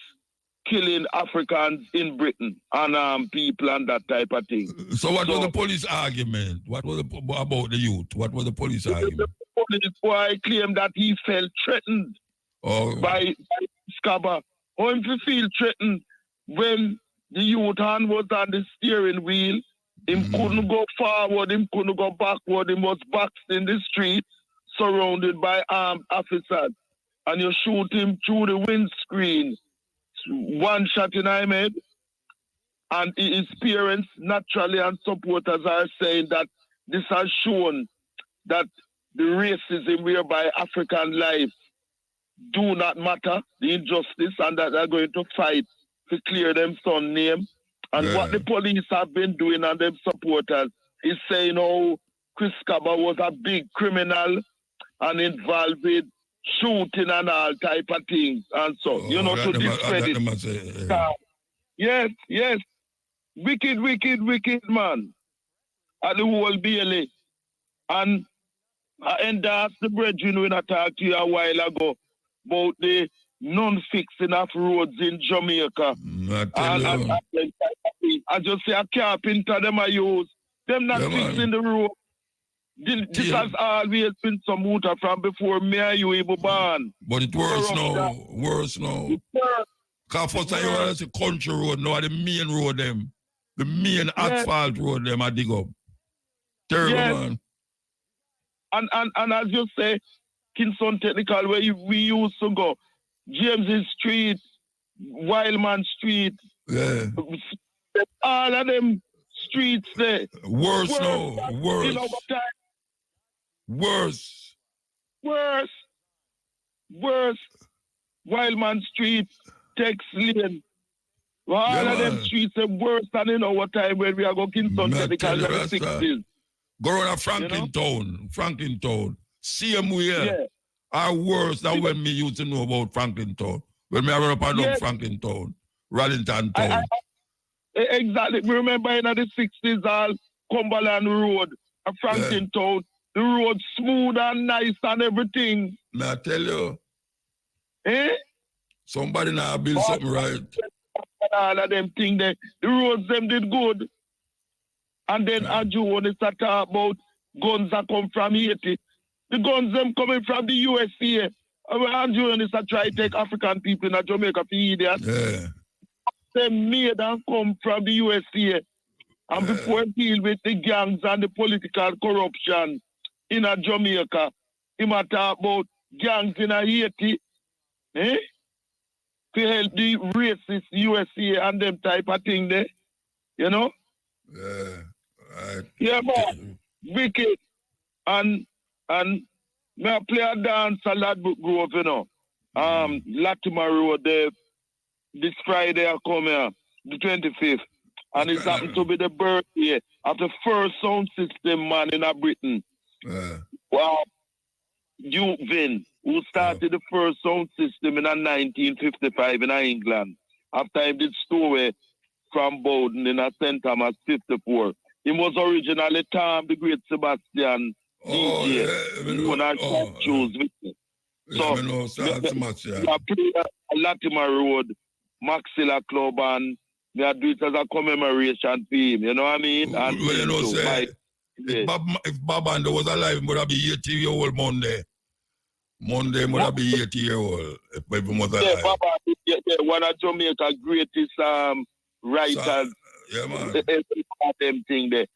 killing Africans in Britain and people and that type of thing. So what was the police argument? What was about the youth? What was the police argument? The police boy claimed that he felt threatened by Scabba. How him to feel threatened when the youth hand was on the steering wheel? Him couldn't go forward, him couldn't go backward, him was boxed in the street, surrounded by armed officers. And you shoot him through the windscreen. One shot in his head. And his parents, naturally, and supporters are saying that this has shown that the racism whereby African life do not matter, the injustice, and that they're going to fight to clear them son name. And what the police have been doing and them supporters is saying, oh, Chris Kaba was a big criminal and involved with shooting and all type of things. And so, to discredit. Yes. Wicked man. At the whole Bailey. And I endorsed the brethren when I talked to you a while ago about the non-fixing of roads in Jamaica. I just say a carpenter them I use. Them not fixing the road. This has always been some muta from before me and you even born. But it's worse now. Because first time you want to see country road now, the main road them. The main asphalt road them I dig up. Terrible, man. And as you say, Kingston Technical, where we used to go, James's Street, Wildman Street, all of them streets there. Worse. Wildman Street, Tex Lane. All of them streets are worse than in our time when we are going Kingston Technical in the 60s. Go around Franklin Town. Same way. Are worse than when me used to know about Franklin Town. When me run up and down Franklin Town, Rallington Town. Exactly. We remember in the 60s, all Cumberland Road, Franklin Town, the road smooth and nice and everything. May I tell you? Somebody now build something right. All of them things there. The roads them did good. And then Aju is to talk about guns that come from Haiti. The guns them coming from the USA. Aju is to try to take African people in Jamaica for idiots. They made and come from the USA. And before deal with the gangs and the political corruption in Jamaica, he might talk about gangs in Haiti. To help the racist USA and them type of thing there. You know? Yeah, man. Wicked. And may I play a dance at Ladbrook Grove, you know. Latimer Road there. This Friday I come here, the 25th. And it's happened to be the birthday of the first sound system man in Britain. Wow. Duke Vin, who started the first sound system in 1955 in England. After he did story from Bowden in St. Thomas 54. He was originally Tom the Great Sebastian DJ. You want to choose with me. So, I play Latimer Road, Maxilla Club, and I do it as a commemoration for him. You know what I mean? And well, you know, say, if Bob Ando was alive, would have been 80-year-old Monday. Monday would have been 80-year-old if Baby was alive. Yeah, Bob Ando, one of Jamaica's greatest writers. Yeah, man. Them thing there.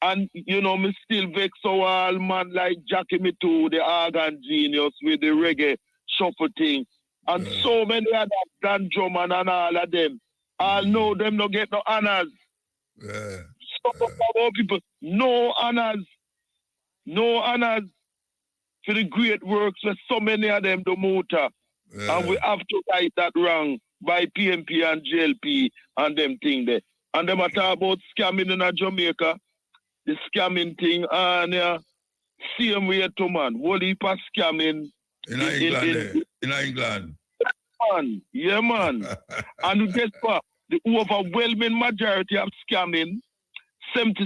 And you know, me still vex so all man like Jackie Me Too, the organ genius with the reggae shuffle thing. And so many others, Dan Drummond and all of them. I know them no get no honors. Yeah. Some people, no honors. No honors for the great works where so many of them do muta. And we have to right that wrong by PMP and JLP and them thing there. And them are talk about scamming in Jamaica. The scamming thing, and same way to man. What heap of scamming in England? In England. Yeah, man. And guess what? The overwhelming majority of scamming, 76%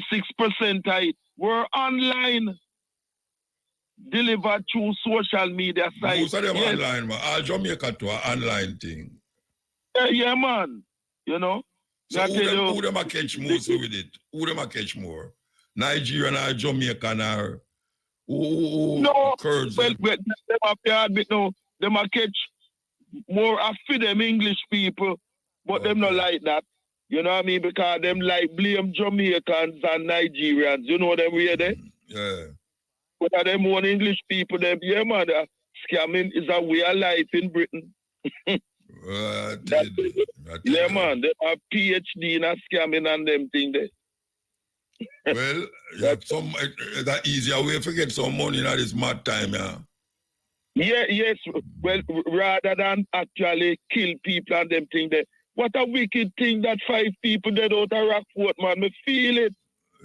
of it, were online. Delivered through social media sites. Most of them online, man. All Jamaica to an online thing. Yeah, man. You know? So who them a catch mostly with it? Who them a catch more? Nigerian or Jamaican or no, Kurds? Well, them have to admit no, them a catch more for them English people, but them not like that. You know what I mean? Because them like blame Jamaicans and Nigerians. You know them way there? Yeah. But them one English people, them, yeah, man, scamming is a way of life in Britain. Yeah, man, they have PhD in a scamming and them thing there. Well, you have some that easier way to get some money in this mad time, yeah. Yeah, yes. Well, rather than actually kill people and them thing there. What a wicked thing that 5 people dead out of Rockfort, man. Me feel it.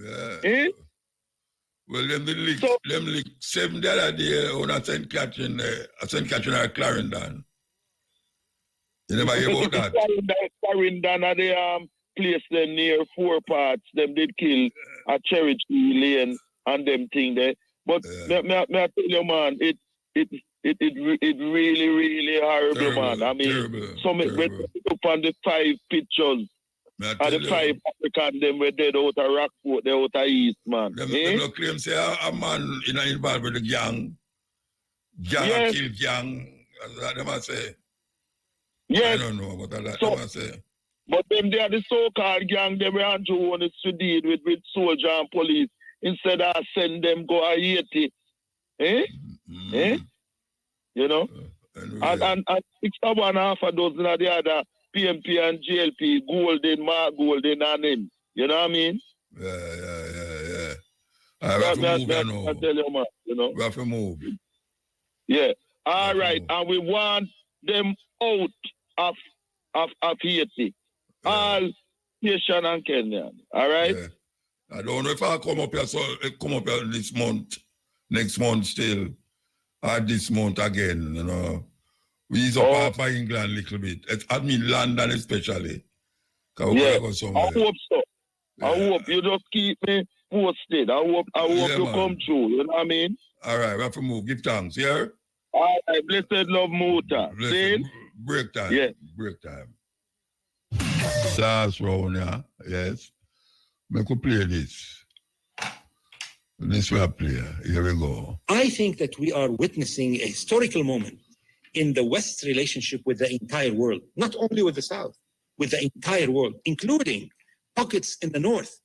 Yeah. Eh? Well, them lick 7 the other day on St. Catherine or Clarendon. You never hear about that? Clarendon are the place them near 4 parts. Them did kill a Cherry Tree Lane and them thing there. But me I tell you, man, it really, really horrible, terrible, man. I mean, when you look on the 5 pictures, and the 5 Africans, them were dead out of Rockfort, they out of East, man. Them no claim say a man involved with the gang. Gang kill gang. That's what them say. Yes. I don't know what that them say. But them they are the so-called gang, they were Andrew to deal with soldier and police instead of send them go a Haiti. Eh? Eh? You know? And 6.5 a dozen of the other PMP and JLP, Golden and him. You know what I mean? Yeah. I have to move now. I tell you, man, you know? We have to move. Yeah. All right. And we want them out of Haiti. Yeah. All Haitian and Kenyan. All right? Yeah. I don't know if I'll come up here this month, next month still, or this month again, you know. We ease up half of England a little bit. I mean London especially. Yeah, I hope so. Yeah. I hope you just keep me posted. I hope you come through, you know what I mean? All right, we have to move. Give thanks, yeah? All right, blessed love Muta. Break time. Yeah. Break time. Last round, yeah? Yes. Make we play this. This we play. Here we go. I think that we are witnessing a historical moment in the West's relationship with the entire world, not only with the South, with the entire world, including pockets in the North,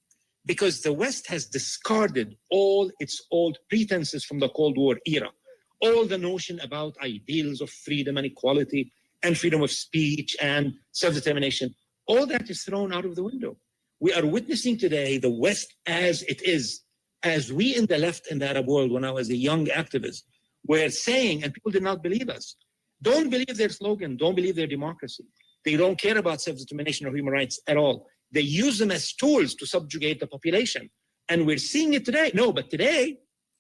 because the West has discarded all its old pretenses from the Cold War era, all the notion about ideals of freedom and equality and freedom of speech and self-determination, all that is thrown out of the window. We are witnessing today the West as it is, as we in the left in the Arab world, when I was a young activist, were saying, and people did not believe us, don't believe their slogan, don't believe their democracy. They don't care about self-determination or human rights at all. They use them as tools to subjugate the population. And we're seeing it today. No, but today,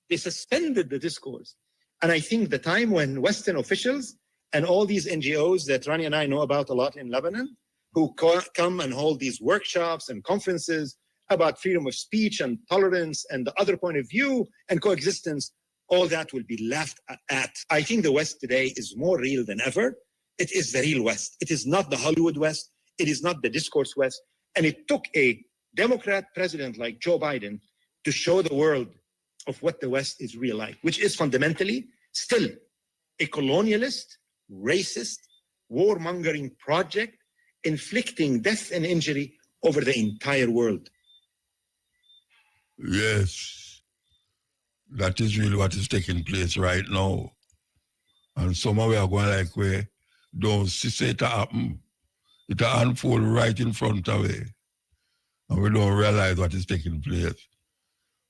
they suspended the discourse. And I think the time when Western officials and all these NGOs that Rani and I know about a lot in Lebanon, who come and hold these workshops and conferences about freedom of speech and tolerance and the other point of view and coexistence, all that will be laughed at. I think the West today is more real than ever. It is the real West. It is not the Hollywood West. It is not the discourse West. And it took a Democrat president like Joe Biden to show the world of what the West is real like, which is fundamentally still a colonialist, racist, warmongering project inflicting death and injury over the entire world. Yes, that is really what is taking place right now. And somehow we are going like we don't see it happen. It unfold right in front of us. And we don't realize what is taking place.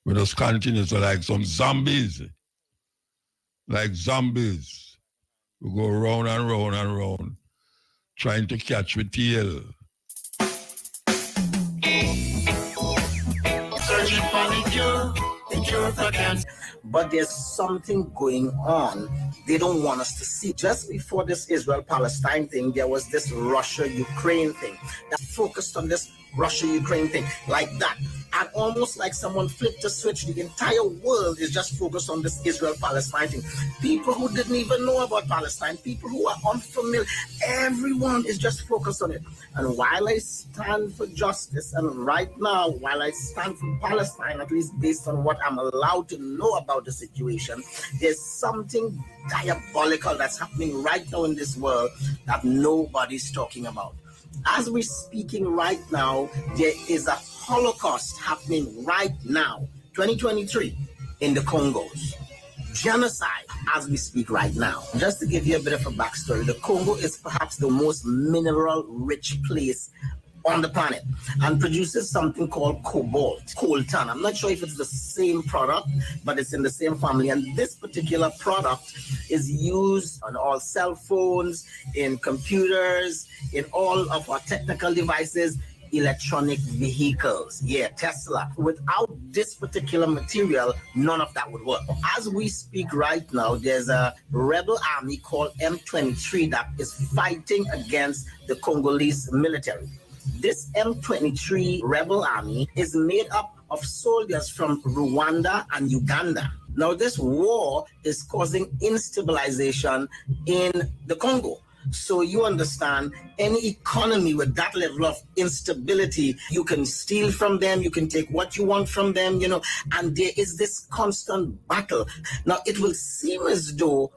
We just continue to like some zombies. Like zombies. We go round and round and round, trying to catch with tail. Searching for the cure for cancer. But there's something going on they don't want us to see. Just before this Israel-Palestine thing, there was this Russia-Ukraine thing that focused on this Russia-Ukraine thing like that. And almost like someone flipped a switch, the entire world is just focused on this Israel-Palestine thing. People who didn't even know about Palestine, people who are unfamiliar, everyone is just focused on it. And while I stand for justice, and right now, while I stand for Palestine, at least based on what I'm allowed to know about the situation, there's something diabolical that's happening right now in this world that nobody's talking about. As we're speaking right now, there is a Holocaust happening right now, 2023, in the Congos. Genocide as we speak right now. Just to give you a bit of a backstory, the Congo is perhaps the most mineral-rich place on the planet and produces something called cobalt, coltan. I'm not sure if it's the same product, but it's in the same family. And this particular product is used on all cell phones, in computers, in all of our technical devices, electronic vehicles. Yeah, Tesla. Without this particular material, none of that would work. As we speak right now, there's a rebel army called M23 that is fighting against the Congolese military. This M23 rebel army is made up of soldiers from Rwanda and Uganda. Now, this war is causing instabilization in the Congo. So you understand, any economy with that level of instability, you can steal from them, you can take what you want from them, and there is this constant battle. Now, it will seem as though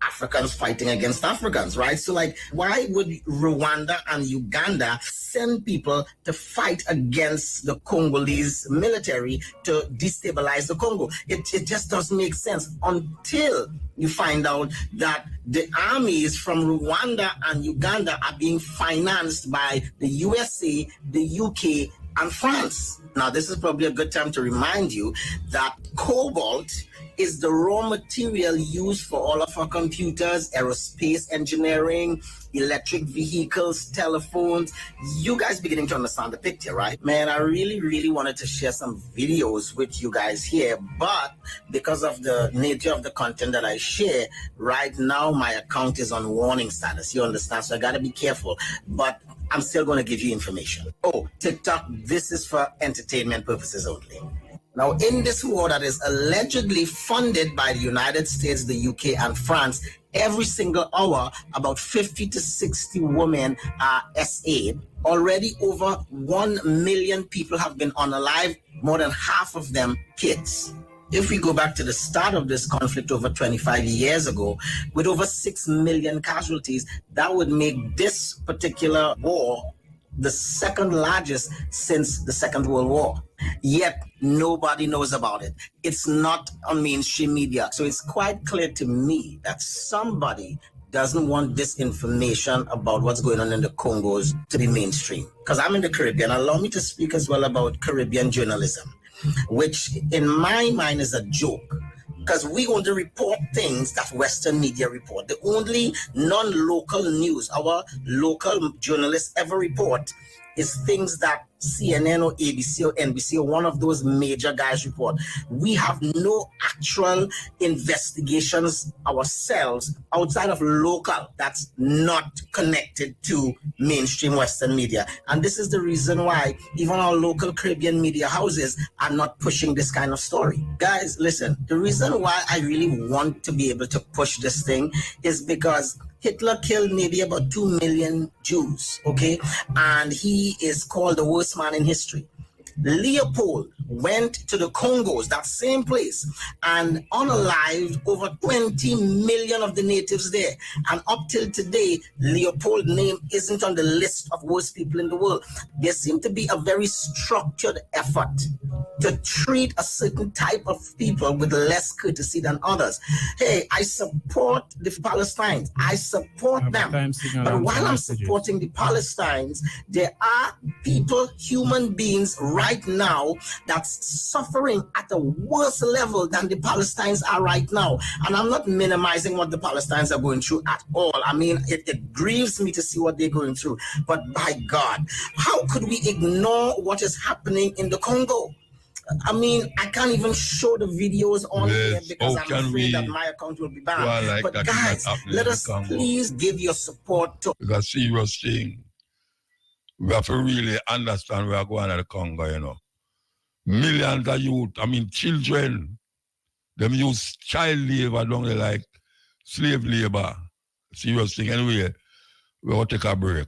Africans fighting against Africans, right? So why would Rwanda and Uganda send people to fight against the Congolese military to destabilize the Congo? It just doesn't make sense until you find out that the armies from Rwanda and Uganda are being financed by the USA, the UK, and France. Now, this is probably a good time to remind you that cobalt is the raw material used for all of our computers, aerospace engineering, electric vehicles, telephones. You guys beginning to understand the picture, right? Man, I really wanted to share some videos with you guys here, but because of the nature of the content that I share, right now my account is on warning status. You understand? So I gotta be careful, but I'm still gonna give you information. Oh, TikTok, this is for entertainment purposes only. Now, in this war that is allegedly funded by the United States, the UK, and France, every single hour, about 50 to 60 women are SA'd. Already over 1 million people have been unalive, more than half of them kids. If we go back to the start of this conflict over 25 years ago, with over 6 million casualties, that would make this particular war the second largest since the Second World War. Yet nobody knows about it. It's not on mainstream media. So it's quite clear to me that somebody doesn't want this information about what's going on in the Congos to be mainstream. Because I'm in the Caribbean. Allow me to speak as well about Caribbean journalism, which in my mind is a joke. Because we only report things that Western media report. The only non-local news our local journalists ever report is things that CNN or ABC or NBC or one of those major guys report. We have no actual investigations ourselves outside of local that's not connected to mainstream Western media. And this is the reason why even our local Caribbean media houses are not pushing this kind of story. Guys, listen, the reason why I really want to be able to push this thing is because Hitler killed maybe about 2 million Jews, okay? And he is called the worst man in history. Leopold went to the Congos, that same place, and unalived over 20 million of the natives there. And up till today, Leopold's name isn't on the list of worst people in the world. There seems to be a very structured effort to treat a certain type of people with less courtesy than others. Hey, I support the Palestinians. I support them. But while I'm supporting the Palestinians, there are people, human beings right now that's suffering at a worse level than the Palestinians are right now. And I'm not minimizing what the Palestinians are going through at all. I mean, it grieves me to see what they're going through. But by God, how could we ignore what is happening in the Congo? I mean, I can't even show the videos on here because I'm afraid that my account will be banned. Like but guys, let us please give your support to... It's a serious thing. We have to really understand where we're going to the Congo, you know. Millions of youth, I mean children, them use child labor down there like slave labor. Serious thing. Anyway, we'll take a break.